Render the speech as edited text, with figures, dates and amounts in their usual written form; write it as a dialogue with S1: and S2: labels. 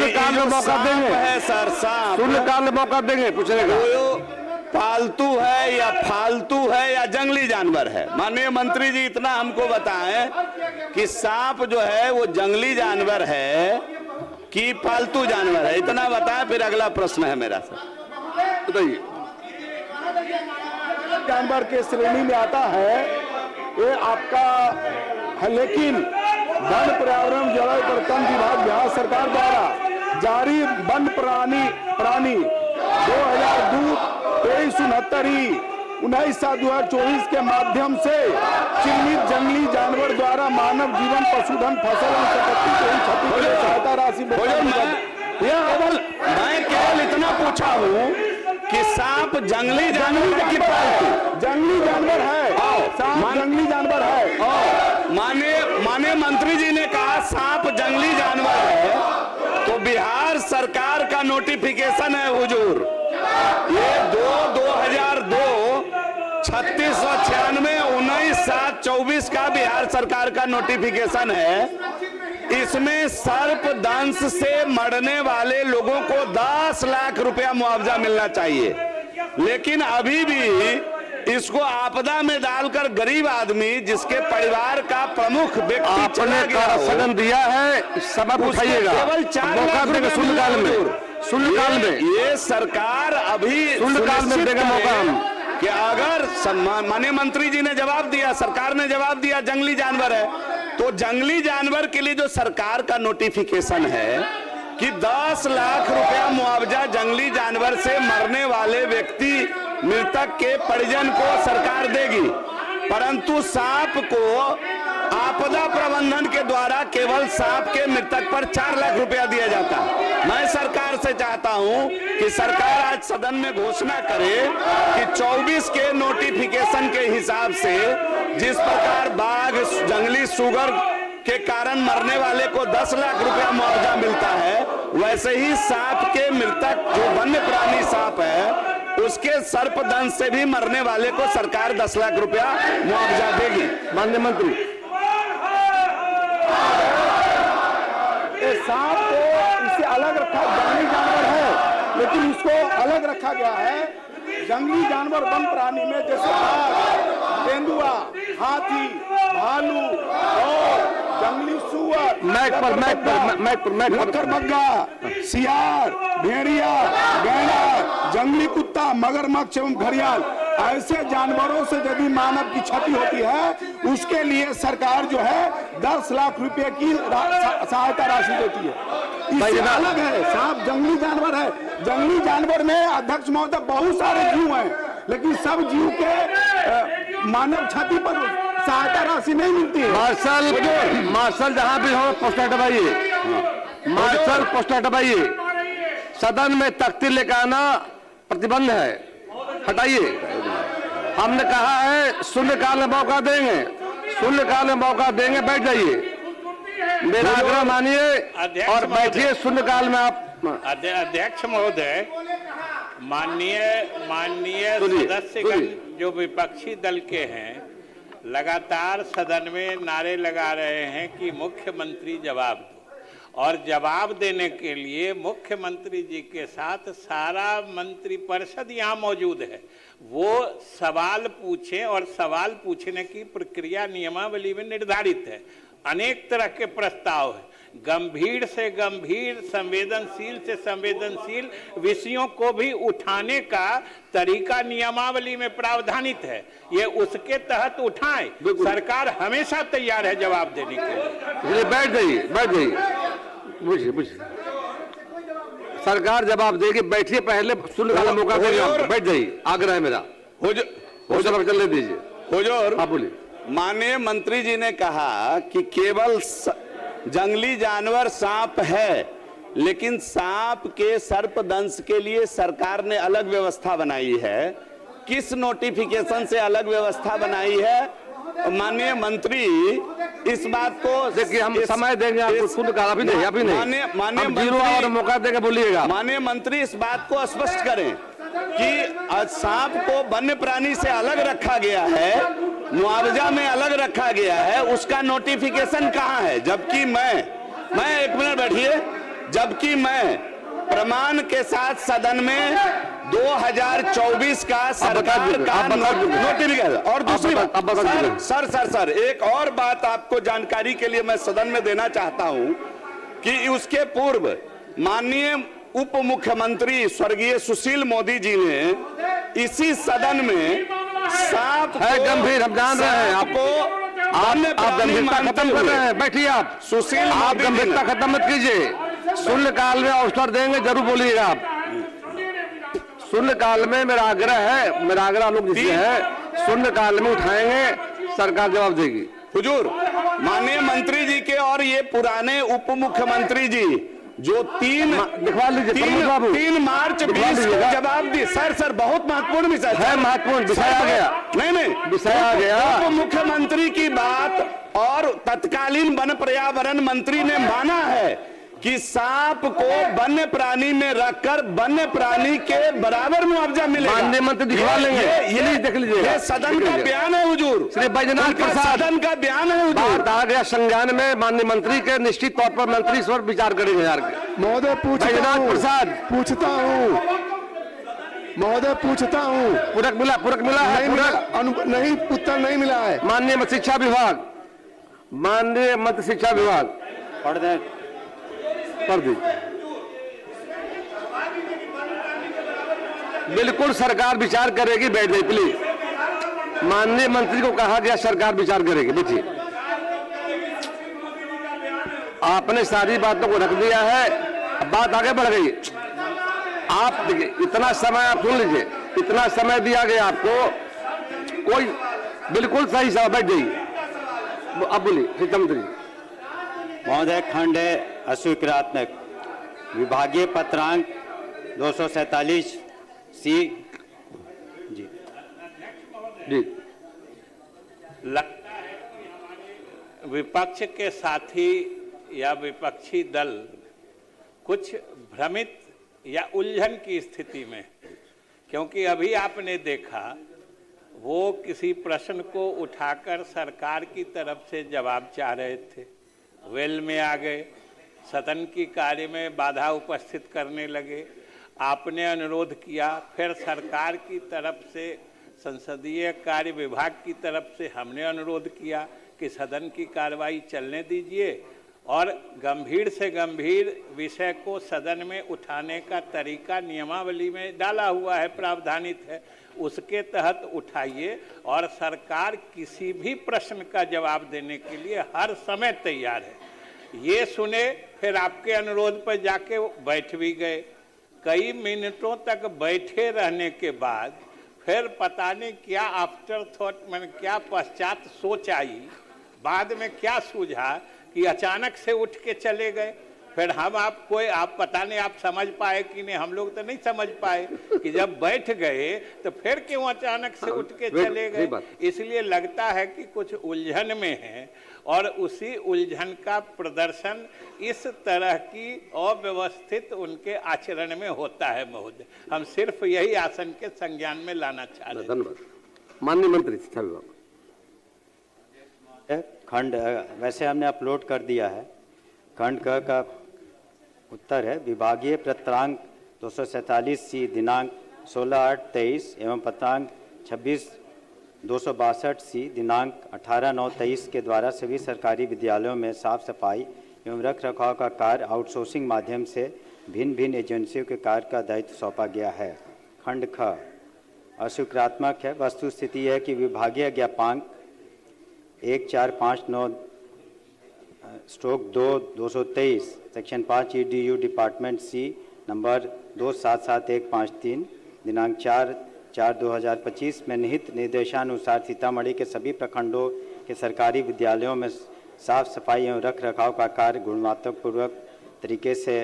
S1: शून्यकाल में मौका देंगे
S2: है सर, सांप
S1: शून्यकाल में मौका देंगे पूछने का।
S2: पालतू है या फालतू है या जंगली जानवर है? माननीय मंत्री जी इतना हमको बताएं कि सांप जो है वो जंगली जानवर है कि पालतू जानवर है, इतना बताएं, फिर अगला प्रश्न है मेरा सर।
S1: बताइए।
S3: जानवर के श्रेणी में आता है ये आपका है, लेकिन वन पर्यावरण जलवायु परिवर्तन विभाग बिहार सरकार द्वारा जारी वन प्राणी 2002-23-69 के माध्यम से चिन्हित जंगली जानवर द्वारा मानव जीवन, पशुधन, फसल और संपत्ति को क्षति के लिए सहायता राशि
S2: मैं केवल इतना पूछा हूँ कि सांप जंगली जानवर की पालतू
S3: जंगली जानवर है, सांप जंगली जानवर है।
S2: माननीय मंत्री जी ने कहा सांप जंगली जानवर है, तो बिहार सरकार का नोटिफिकेशन है हुजूर, ये 2002 3696 19/7/24 का बिहार सरकार का नोटिफिकेशन है। इसमें सर्प दंश से मरने वाले लोगों को 10 लाख रुपया मुआवजा मिलना चाहिए, लेकिन अभी भी इसको आपदा में डालकर गरीब आदमी जिसके परिवार का प्रमुख व्यक्ति चला गया,
S1: सदन दिया है, सबक उठाइएगा,
S2: केवल 4 लाख रुपए
S1: शून्यकाल में
S2: ये सरकार अभी
S1: शून्यकाल में देगा मौका
S2: कि अगर माननीय मंत्री जी ने जवाब दिया, सरकार ने जवाब दिया जंगली जानवर है, तो जंगली जानवर के लिए जो सरकार का नोटिफिकेशन है कि 10 लाख रुपया मुआवजा जंगली जानवर से मरने वाले व्यक्ति मृतक के परिजन को सरकार देगी, परंतु सांप को आपदा प्रबंधन के द्वारा केवल सांप के मृतक पर 4 लाख रुपया दिया जाता है। मैं सरकार से चाहता हूं कि सरकार आज सदन में घोषणा करे कि 24 के नोटिफिकेशन के हिसाब से जिस प्रकार बाघ, जंगली सुगर के कारण मरने वाले को 10 लाख रुपया मुआवजा मिलता है, वैसे ही सांप के मृतक जो वन्य प्राणी सांप है उसके सर्पदंश से भी मरने वाले को सरकार 10 लाख रुपया मुआवजा देगी।
S1: माननीय मंत्री,
S3: सांप को इससे अलग रखा, जंगली जानवर है लेकिन इसको अलग रखा गया है। जंगली जानवर वन प्राणी में जैसे बाघ, तेंदुआ, हाथी, भालू और जंगली सुअर, मगरमग्गा, सियार, भेड़िया, गैंडा, जंगली कुत्ता, मगरमच्छ एवं घड़ियाल, ऐसे जानवरों से यदि मानव की क्षति होती है उसके लिए सरकार जो है 10 लाख रुपए की सहायता राशि देती है। इससे अलग है, सांप जंगली जानवर है। जंगली जानवर में अध्यक्ष महोदय बहुत सारे जीव हैं, लेकिन सब जीव के मानव क्षति पर सहायता राशि नहीं मिलती है।
S1: मार्शल जहां भी हो पोस्टर हटवाइए, मार्शल पोस्टर हटवाइए। सदन में तख्ती लेकर आना प्रतिबंध है, हटाइए। हमने कहा है शून्यकाल में मौका देंगे, शून्यकाल में मौका देंगे, बैठ जाइए, मेरा आग्रह मानिए और बैठिए शून्यकाल में। आप
S4: अध्यक्ष महोदय, माननीय सदस्यगण जो विपक्षी दल के हैं लगातार सदन में नारे लगा रहे हैं कि मुख्यमंत्री जवाब दो, और जवाब देने के लिए मुख्यमंत्री जी के साथ सारा मंत्रिपरिषद यहाँ मौजूद है, वो सवाल पूछें, और सवाल पूछने की प्रक्रिया नियमावली में निर्धारित है। अनेक तरह के प्रस्ताव है, गंभीर से गंभीर, संवेदनशील से संवेदनशील विषयों को भी उठाने का तरीका नियमावली में प्रावधानित है, ये उसके तहत उठाएं। सरकार हमेशा तैयार है जवाब देने के लिए।
S1: बैठ जाइए, बुझिए, सरकार जवाब देगी, बैठिए, पहले शून्यकाल मौका देंगे, बैठ जाइए, आग्रह है मेरा। चलने दीजिए हुजूर। आप बोलिए।
S2: माननीय मंत्री जी ने कहा कि केवल जंगली जानवर सांप है, लेकिन सांप के सर्पदंश के लिए सरकार ने अलग व्यवस्था बनाई है। किस नोटिफिकेशन से अलग व्यवस्था बनाई है? माननीय मंत्री इस बात को
S1: देखिए, हम समय देंगे आपको, शून्यकाल अभी नहीं, माननीय मौका देंगे, बोलिएगा।
S2: माननीय मंत्री इस बात को स्पष्ट करें कि सांप को वन्य प्राणी से अलग रखा गया है, मुआवजा में अलग रखा गया है, उसका नोटिफिकेशन कहाँ है? जबकि मैं 1 मिनट बैठिए, जबकि मैं प्रमाण के साथ सदन में 2024 का सरकार का नोटिफिकेशन। और दूसरी बात सर एक और बात आपको जानकारी के लिए मैं सदन में देना चाहता हूं कि उसके पूर्व माननीय उप मुख्यमंत्री स्वर्गीय सुशील मोदी जी ने इसी सदन में सांप
S1: है गंभीर, हम जान रहे हैं आपको, आप गंभीरता खत्म कर रहे हैं। बैठिए आप
S2: सुशील,
S1: आप गंभीरता खत्म मत कीजिए। शून्यकाल में अवसर देंगे, जरूर बोलिएगा आप। शून्यकाल में मेरा आग्रह लोग जिससे है, शून्यकाल में उठाएंगे, सरकार जवाब देगी।
S2: हुजूर, माननीय मंत्री जी के और ये पुराने उप मुख्यमंत्री जी जो
S1: दिखवा लीजिए
S2: 3 मार्च 20 को जवाब दी। सर बहुत महत्वपूर्ण विषय
S1: है, महत्वपूर्ण विषय आ गया।
S2: नहीं
S1: विषय आ गया।
S2: उप मुख्यमंत्री की बात और तत्कालीन वन पर्यावरण मंत्री ने माना है कि सांप को वन्य प्राणी में रखकर वन्य प्राणी के बराबर मुआवजा मिलेगा।
S1: माननीय मंत्री दिखवा लेंगे, ये देख लीजिए।
S2: ये सदन का बयान है हुजूर,
S1: श्री बैजनाथ प्रसाद,
S2: सदन का बयान है हुजूर।
S1: बात आ गया संज्ञान में, माननीय मंत्री के निश्चित तौर पर मंत्री इस पर विचार करेंगे। यार
S3: महोदय
S1: बैजनाथ प्रसाद
S3: पूछता हूँ
S1: पूरक मिला
S3: नहीं, उत्तर नहीं मिला है।
S1: माननीय शिक्षा विभाग, माननीय मंत्री शिक्षा विभाग
S5: पढ़ दें,
S1: कर दी। बिल्कुल सरकार विचार करेगी, बैठ जाइए प्लीज। माननीय मंत्री को कहा गया सरकार विचार करेगी, बैठिए। आपने सारी बातों को रख दिया है, अब बात आगे बढ़ गई। आप देखिए, इतना समय आप सुन लीजिए, इतना समय दिया गया आपको, कोई बिल्कुल सही समय, बैठ जाइए। अब बोलिए शिक्षा मंत्री।
S5: महोदय, खंड है अस्वीकृतात्मक विभागीय पत्रांक 247 सी जी।
S4: लगता है कि हमारे विपक्ष के साथी या विपक्षी दल कुछ भ्रमित या उलझन की स्थिति में, क्योंकि अभी आपने देखा वो किसी प्रश्न को उठाकर सरकार की तरफ से जवाब चाह रहे थे, वेल में आ गए, सदन की कार्य में बाधा उपस्थित करने लगे। आपने अनुरोध किया, फिर सरकार की तरफ से संसदीय कार्य विभाग की तरफ से हमने अनुरोध किया कि सदन की कार्रवाई चलने दीजिए और गंभीर से गंभीर विषय को सदन में उठाने का तरीका नियमावली में डाला हुआ है, प्रावधानित है, उसके तहत उठाइए और सरकार किसी भी प्रश्न का जवाब देने के लिए हर समय तैयार है। ये सुने, फिर आपके अनुरोध पर जाके बैठ भी गए। कई मिनटों तक बैठे रहने के बाद फिर पता नहीं क्या आफ्टर थॉट, मैंने क्या पश्चात सोच आई, बाद में क्या सूझा कि अचानक से उठ के चले गए। फिर हम आप पता नहीं आप समझ पाए कि नहीं, हम लोग तो नहीं समझ पाए कि जब बैठ गए तो फिर क्यों अचानक से उठ के चले गए। इसलिए लगता है कि कुछ उलझन में है और उसी उलझन का प्रदर्शन इस तरह की अव्यवस्थित उनके आचरण में होता है। महोदय, हम सिर्फ यही आसन के संज्ञान में लाना चाह रहे हैं।
S1: धन्यवाद। माननीय मंत्री शिक्षा विभाग।
S5: खंड वैसे हमने अपलोड कर दिया है। खंड क का उत्तर है विभागीय पत्रांक 247 सी दिनांक 16/8/23 एवं पत्रांक 26/262 सी दिनांक 18/9/23 के द्वारा सभी सरकारी विद्यालयों में साफ सफाई एवं रख रखाव का कार्य आउटसोर्सिंग माध्यम से भिन्न भिन्न एजेंसियों के कार्य का दायित्व सौंपा गया है। खंड ख अस्वीकृतात्मक है। वस्तु स्थिति है कि विभागीय ज्ञापांक 1459/2/223 section 5 EDU department C number 277153 दिनांक 4/4/2025 में निहित निर्देशानुसार सीतामढ़ी के सभी प्रखंडों के सरकारी विद्यालयों में साफ सफाई एवं रख रखाव का कार्य गुणवत्तापूर्वक तरीके से